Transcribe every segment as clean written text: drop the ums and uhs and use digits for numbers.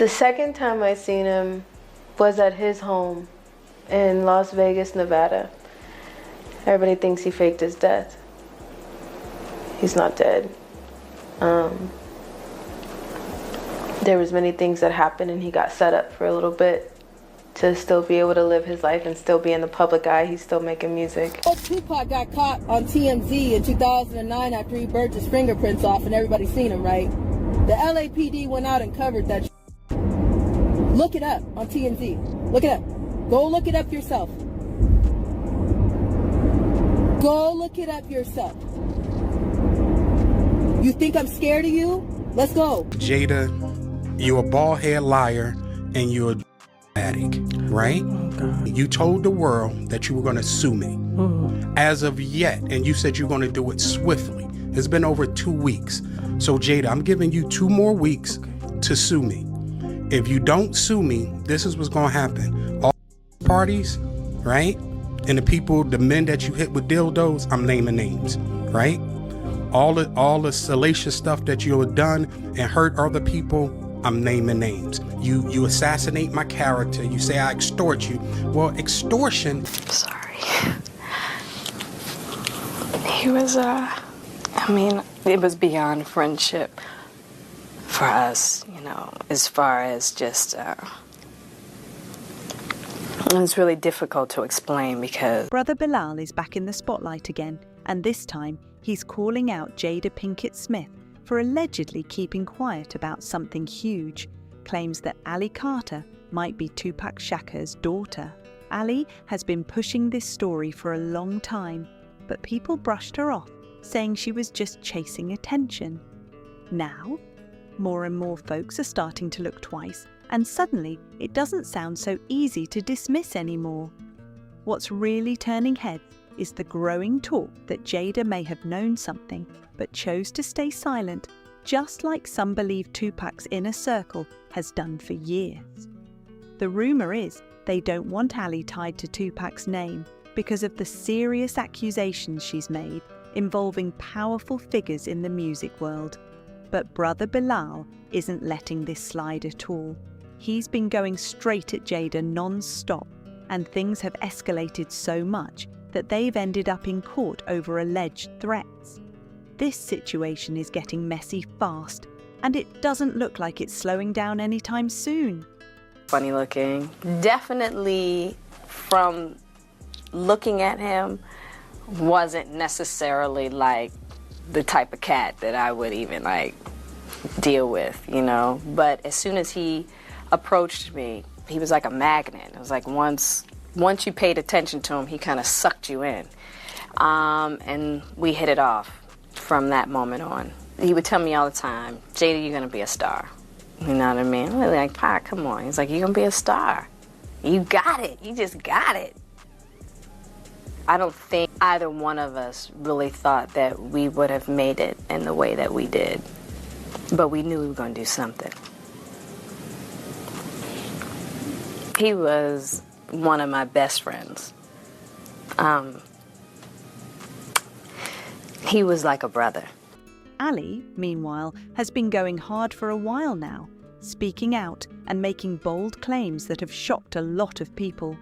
The second time I seen him was at his home in Las Vegas, Nevada. Everybody thinks he faked his death. He's not dead. There was many things that happened and he got set up for a little bit to still be able to live his life and still be in the public eye. He's still making music. Tupac got caught on TMZ in 2009 after he burnt his fingerprints off and everybody seen him, right? The LAPD went out and covered that. Look it up on TMZ. Look it up. Go look it up yourself. Go look it up yourself. You think I'm scared of you? Let's go. Jada, you're a bald-head liar and you're a addict, right? Oh, God. You told the world that you were going to sue me. As of yet, and you said you're going to do it swiftly. It's been over 2 weeks. So Jada, I'm giving you 2 more weeks to sue me. If you don't sue me, this is what's going to happen. All parties, right? And the people, the men that you hit with dildos, I'm naming names, right? All the salacious stuff that you have done and hurt other people, I'm naming names. You assassinate my character. You say I extort you. Well, extortion. Sorry. He was, it was beyond friendship for us, as far as just, it's really difficult to explain because... Brother Bilal is back in the spotlight again, and this time he's calling out Jada Pinkett Smith for allegedly keeping quiet about something huge. Claims that Ali Carter might be Tupac Shakur's daughter. Ali has been pushing this story for a long time, but people brushed her off, saying she was just chasing attention. Now, more and more folks are starting to look twice, and suddenly it doesn't sound so easy to dismiss anymore. What's really turning heads is the growing talk that Jada may have known something, but chose to stay silent, just like some believe Tupac's inner circle has done for years. The rumor is they don't want Ali tied to Tupac's name because of the serious accusations she's made involving powerful figures in the music world. But Brother Bilal isn't letting this slide at all. He's been going straight at Jada non-stop, and things have escalated so much that they've ended up in court over alleged threats. This situation is getting messy fast, and it doesn't look like it's slowing down anytime soon. Funny looking. Definitely, from looking at him, wasn't necessarily like the type of cat that I would even deal with, But as soon as he approached me, he was like a magnet. It was like once you paid attention to him, he kind of sucked you in. And we hit it off from that moment on. He would tell me all the time, Jada, you're going to be a star. You know what I mean? I'm like, Pa, come on. He's like, you're going to be a star. You got it. You just got it. I don't think either one of us really thought that we would have made it in the way that we did. But we knew we were going to do something. He was one of my best friends. He was like a brother. Ali, meanwhile, has been going hard for a while now, speaking out and making bold claims that have shocked a lot of people.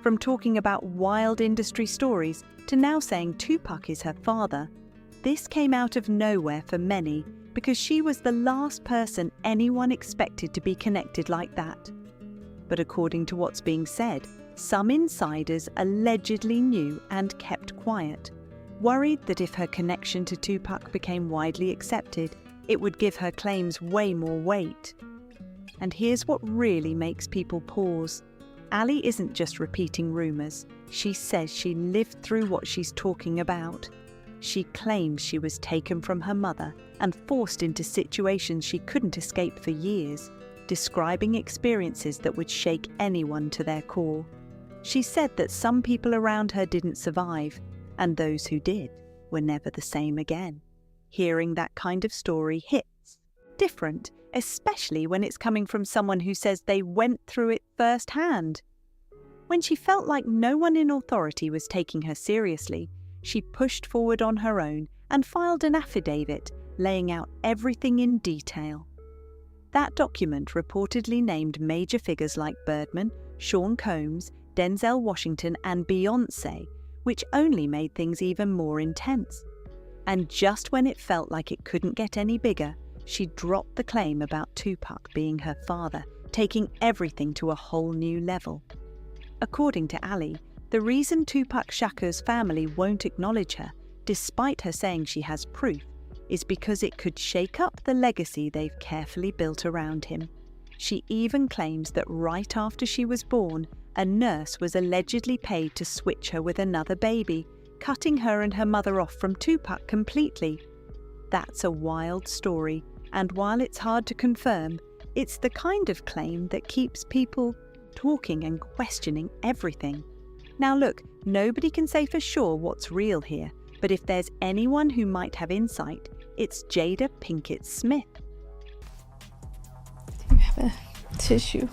From talking about wild industry stories to now saying Tupac is her father, this came out of nowhere for many because she was the last person anyone expected to be connected like that. But according to what's being said, some insiders allegedly knew and kept quiet, worried that if her connection to Tupac became widely accepted, it would give her claims way more weight. And here's what really makes people pause. Ali isn't just repeating rumors. She says she lived through what she's talking about. She claims she was taken from her mother and forced into situations she couldn't escape for years, describing experiences that would shake anyone to their core. She said that some people around her didn't survive, and those who did were never the same again. Hearing that kind of story hits different, especially when it's coming from someone who says they went through it firsthand. When she felt like no one in authority was taking her seriously, she pushed forward on her own and filed an affidavit laying out everything in detail. That document reportedly named major figures like Birdman, Sean Combs, Denzel Washington, and Beyoncé, which only made things even more intense. And just when it felt like it couldn't get any bigger, she dropped the claim about Tupac being her father, taking everything to a whole new level. According to Ali, the reason Tupac Shakur's family won't acknowledge her, despite her saying she has proof, is because it could shake up the legacy they've carefully built around him. She even claims that right after she was born, a nurse was allegedly paid to switch her with another baby, cutting her and her mother off from Tupac completely. That's a wild story, and while it's hard to confirm, it's the kind of claim that keeps people talking and questioning everything. Now look, nobody can say for sure what's real here, but if there's anyone who might have insight, it's Jada Pinkett Smith. Do you have a tissue?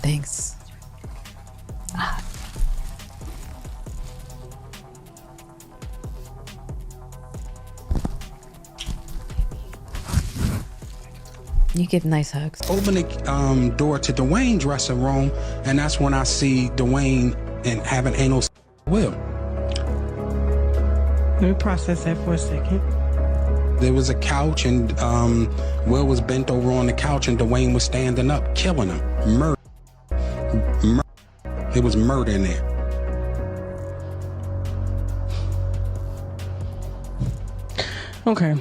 Thanks. You give nice hugs. Open the door to Dwayne's dressing room, and that's when I see Dwayne and having anal Will. Let me process that for a second. There was a couch, and Will was bent over on the couch, and Dwayne was standing up, killing him. Murder. It was murder in there. Okay.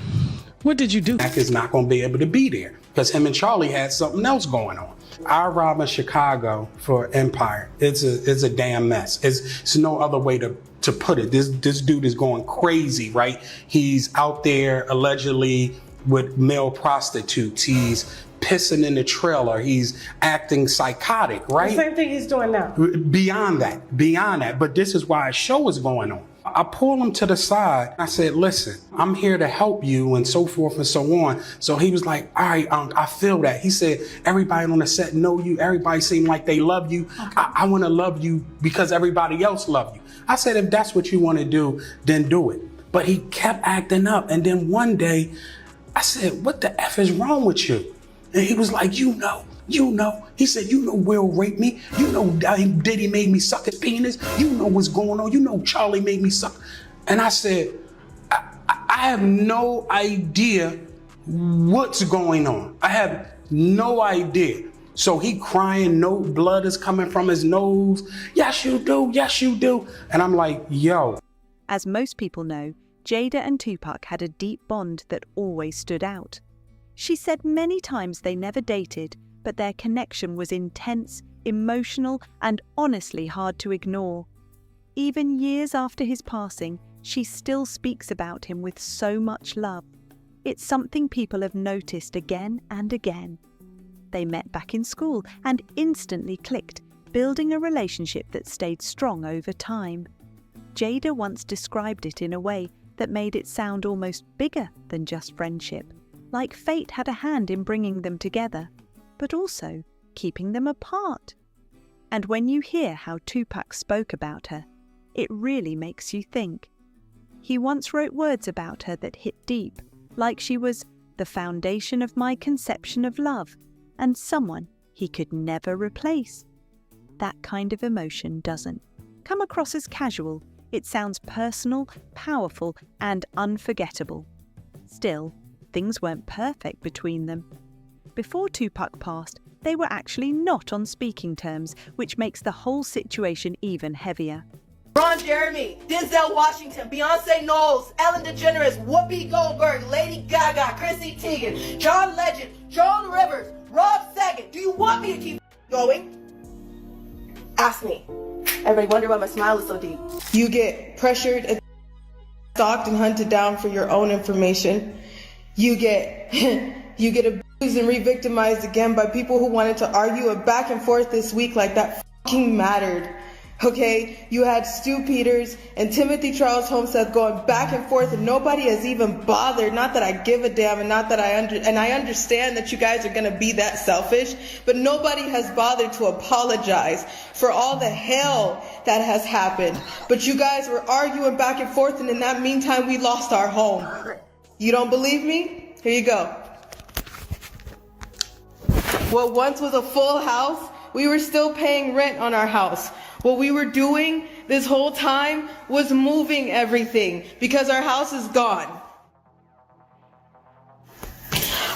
What did you do? Mac is not going to be able to be there because him and Charlie had something else going on. I robbed in Chicago for Empire. It's a damn mess. It's no other way to put it. This dude is going crazy, right? He's out there allegedly with male prostitutes. He's pissing in the trailer. He's acting psychotic, right? The same thing he's doing now. Beyond that. But this is why a show is going on. I pulled him to the side. I said, listen, I'm here to help you and so forth and so on. So he was like, all right, I feel that. He said, everybody on the set know you. Everybody seem like they love you. Okay. I want to love you because everybody else love you. I said, if that's what you want to do, then do it. But he kept acting up. And then one day I said, what the F is wrong with you? And he was like, you know. He said, you know Will raped me. You know Diddy made me suck his penis. You know what's going on. You know Charlie made me suck. And I said, I have no idea what's going on. I have no idea. So he crying, no blood is coming from his nose. Yes, you do. Yes, you do. And I'm like, yo. As most people know, Jada and Tupac had a deep bond that always stood out. She said many times they never dated, but their connection was intense, emotional, and honestly hard to ignore. Even years after his passing, she still speaks about him with so much love. It's something people have noticed again and again. They met back in school and instantly clicked, building a relationship that stayed strong over time. Jada once described it in a way that made it sound almost bigger than just friendship, like fate had a hand in bringing them together, but also keeping them apart. And when you hear how Tupac spoke about her, it really makes you think. He once wrote words about her that hit deep, like she was the foundation of my conception of love and someone he could never replace. That kind of emotion doesn't come across as casual. It sounds personal, powerful, and unforgettable. Still, things weren't perfect between them. Before Tupac passed, they were actually not on speaking terms, which makes the whole situation even heavier. Ron Jeremy, Denzel Washington, Beyonce Knowles, Ellen DeGeneres, Whoopi Goldberg, Lady Gaga, Chrissy Teigen, John Legend, Joan Rivers, Rob Saget. Do you want me to keep going? Ask me. Everybody wonder why my smile is so deep. You get pressured and stalked and hunted down for your own information. You get abused and re-victimized again by people who wanted to argue a back and forth this week like that fucking mattered. Okay, you had Stu Peters and Timothy Charles Homestead going back and forth, and nobody has even bothered. Not that I give a damn, and not that I understand that you guys are gonna be that selfish, but nobody has bothered to apologize for all the hell that has happened. But you guys were arguing back and forth, and in that meantime, we lost our home. You don't believe me? Here you go. What once was a full house, we were still paying rent on our house. What we were doing this whole time was moving everything because our house is gone.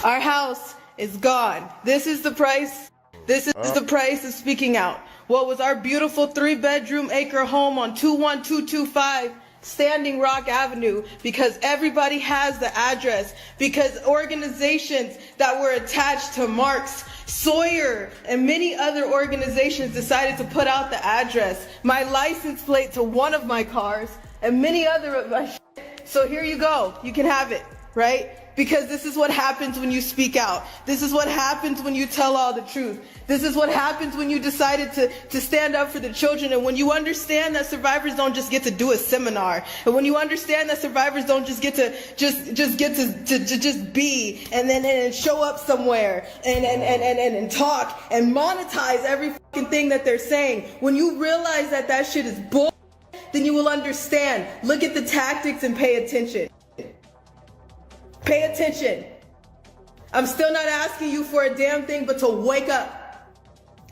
Our house is gone. This is the price. This is the price of speaking out. What was our beautiful 3-bedroom acre home on 21225 Standing Rock Avenue, because everybody has the address, because organizations that were attached to Marx, Sawyer, and many other organizations decided to put out the address, my license plate to one of my cars, and many other of my shit. So here you go. You can have it, right? Because this is what happens when you speak out. This is what happens when you tell all the truth. This is what happens when you decided to stand up for the children, and when you understand that survivors don't just get to do a seminar, and when you understand that survivors don't just get to just be and then show up somewhere and talk and monetize every fucking thing that they're saying. When you realize that that shit is bull, then you will understand. Look at the tactics and pay attention. Pay attention. I'm still not asking you for a damn thing but to wake up.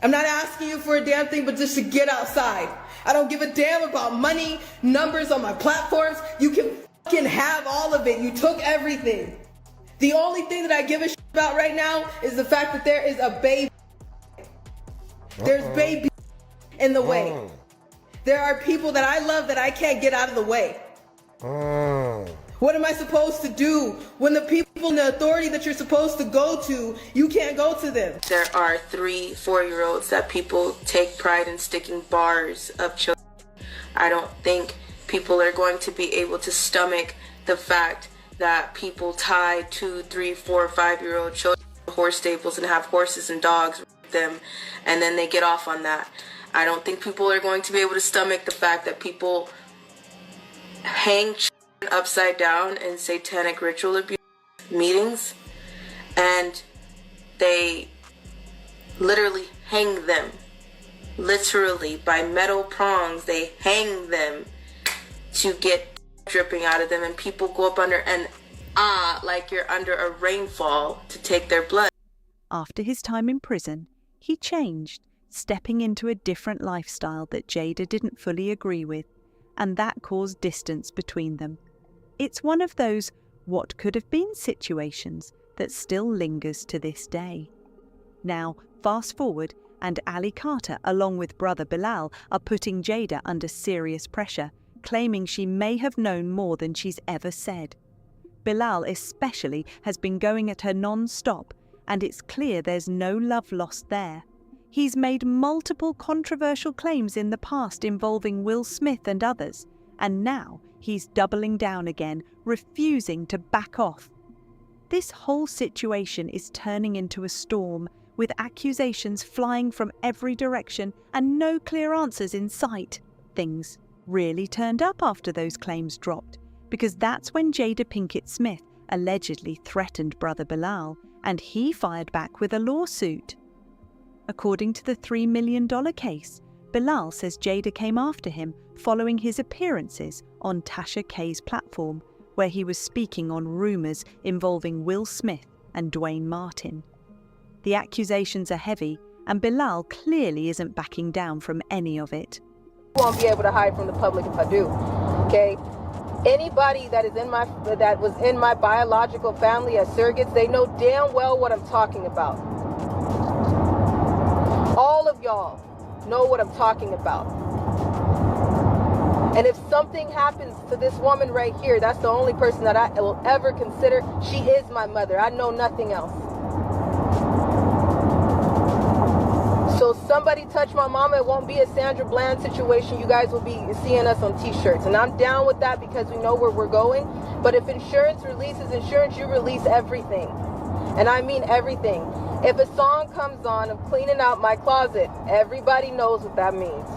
I'm not asking you for a damn thing but just to get outside. I don't give a damn about money, numbers on my platforms. You can fucking have all of it. You took everything. The only thing that I give a shit about right now is the fact that there is a baby. There's baby in the way. There are people that I love that I can't get out of the way. What am I supposed to do when the people in the authority that you're supposed to go to, you can't go to them? There are 3 4-year-olds that people take pride in sticking bars of children. I don't think people are going to be able to stomach the fact that people tie 2, 3, 4, 5-year-old children to horse stables and have horses and dogs with them, and then they get off on that. I don't think people are going to be able to stomach the fact that people hang children upside down in satanic ritual abuse meetings, and they literally hang them, literally by metal prongs. They hang them to get dripping out of them, and people go up under and like you're under a rainfall to take their blood. After his time in prison, he changed, stepping into a different lifestyle that Jada didn't fully agree with, and that caused distance between them. It's one of those what could have been situations that still lingers to this day. Now, fast forward, and Ali Carter, along with brother Bilal, are putting Jada under serious pressure, claiming she may have known more than she's ever said. Bilal especially has been going at her non-stop, and it's clear there's no love lost there. He's made multiple controversial claims in the past involving Will Smith and others, and now he's doubling down again, refusing to back off. This whole situation is turning into a storm, with accusations flying from every direction and no clear answers in sight. Things really turned up after those claims dropped, because that's when Jada Pinkett Smith allegedly threatened brother Bilal, and he fired back with a lawsuit. According to the $3 million case, Bilal says Jada came after him following his appearances on Tasha K's platform, where he was speaking on rumours involving Will Smith and Dwayne Martin. The accusations are heavy, and Bilal clearly isn't backing down from any of it. I won't be able to hide from the public if I do, okay? Anybody that was in my biological family as surrogates, they know damn well what I'm talking about. All of y'all know what I'm talking about. And if something happens to this woman right here, that's the only person that I will ever consider. She is my mother. I know nothing else. So somebody touch my mama, it won't be a Sandra Bland situation. You guys will be seeing us on t-shirts. And I'm down with that because we know where we're going. But if insurance releases insurance, you release everything. And I mean everything. If a song comes on of cleaning out my closet, everybody knows what that means.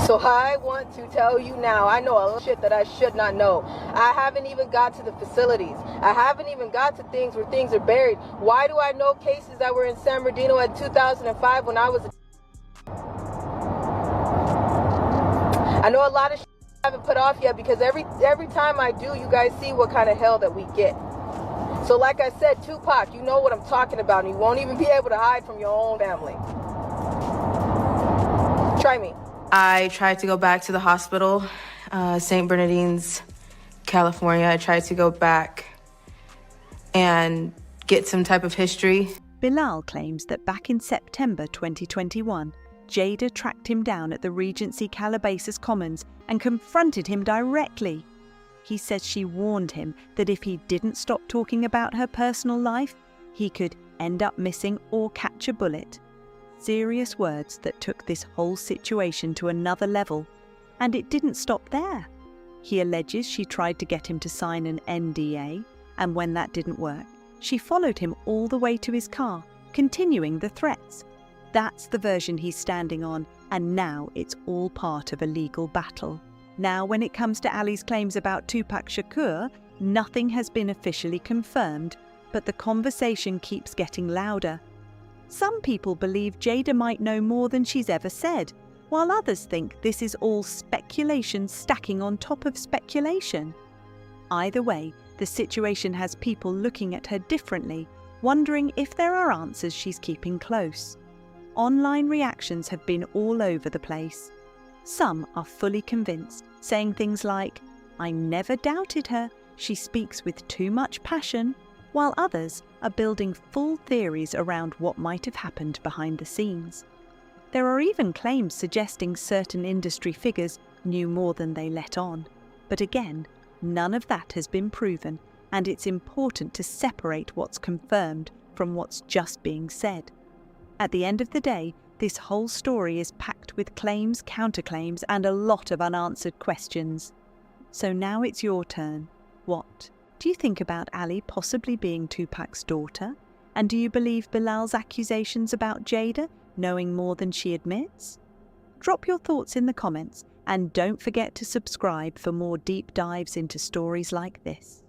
So I want to tell you now, I know a lot of shit that I should not know. I haven't even got to the facilities. I haven't even got to things where things are buried. Why do I know cases that were in San Bernardino in 2005 when I was I know a lot of shit haven't put off yet, because every time I do, you guys see what kind of hell that we get. So like I said, Tupac, you know what I'm talking about, and you won't even be able to hide from your own family. Try me. I tried to go back to the hospital, St. Bernardine's, California. I tried to go back and get some type of history. Bilal claims that back in September 2021, Jada tracked him down at the Regency Calabasas Commons and confronted him directly. He says she warned him that if he didn't stop talking about her personal life, he could end up missing or catch a bullet. Serious words that took this whole situation to another level. And it didn't stop there. He alleges she tried to get him to sign an NDA, and when that didn't work, she followed him all the way to his car, continuing the threats. That's the version he's standing on, and now it's all part of a legal battle. Now, when it comes to Ali's claims about Tupac Shakur, nothing has been officially confirmed, but the conversation keeps getting louder. Some people believe Jada might know more than she's ever said, while others think this is all speculation stacking on top of speculation. Either way, the situation has people looking at her differently, wondering if there are answers she's keeping close. Online reactions have been all over the place. Some are fully convinced, saying things like, "I never doubted her, she speaks with too much passion," while others are building full theories around what might have happened behind the scenes. There are even claims suggesting certain industry figures knew more than they let on. But again, none of that has been proven, and it's important to separate what's confirmed from what's just being said. At the end of the day, this whole story is packed with claims, counterclaims, and a lot of unanswered questions. So now it's your turn. What do you think about Ali possibly being Tupac's daughter? And do you believe Bilal's accusations about Jada knowing more than she admits? Drop your thoughts in the comments, and don't forget to subscribe for more deep dives into stories like this.